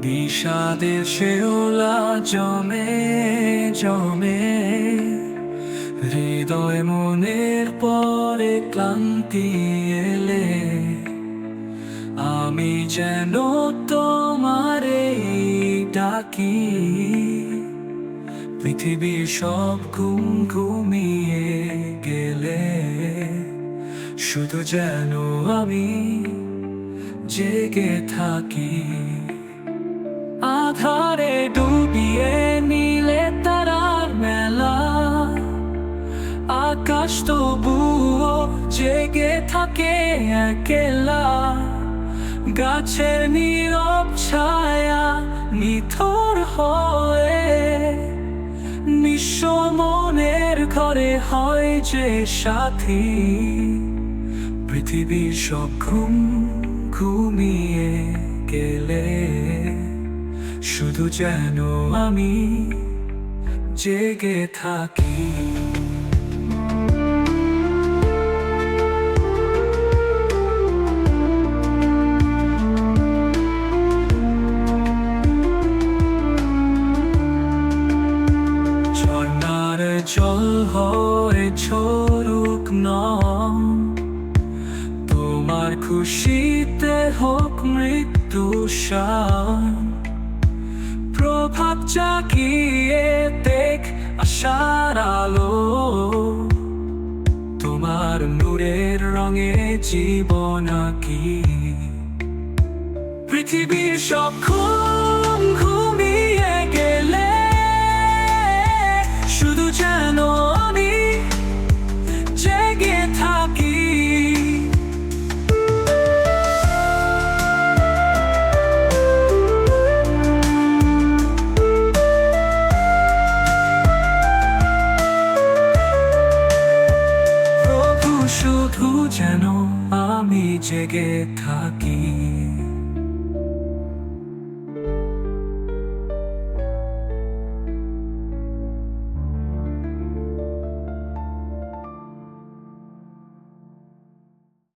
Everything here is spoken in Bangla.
বিষাদের শেওলা জমে জমে, হৃদয় মনের পরে ক্লান্তি এলে, আমি যেন তোমারে ডাকি। পৃথিবীর সব ঘুম ঘুমিয়ে গেলে, শুধু যেন আমি জেগে থাকি। আধারে ডুবিয়ে নিলে তারার মেলা, আকাশ তবুও জেগে থাকে একলা। গাছের নীরব ছায়া নিথর হয়ে, নিঃস্ব মনের ঘরে হয় যে সাথী। পৃথিবীর সব ঘুম ঘুমিয়ে গেলে, শুধু যেন আমি জেগে থাকি। ঝর্ণার জল হয়ে ঝরুক নম, তোমার খুশিতে হোক মৃত্যু শান। প্রভাত জাগিয়ে দেখ আশার আলো, তোমার নূরের রঙে জীবন আঁকি। পৃথিবীর সব ঘুম ঘুমিয়ে গেলে, শুধু যেন আমি জেগে থাকি। শুধু যেন আমি জেগে থাকি।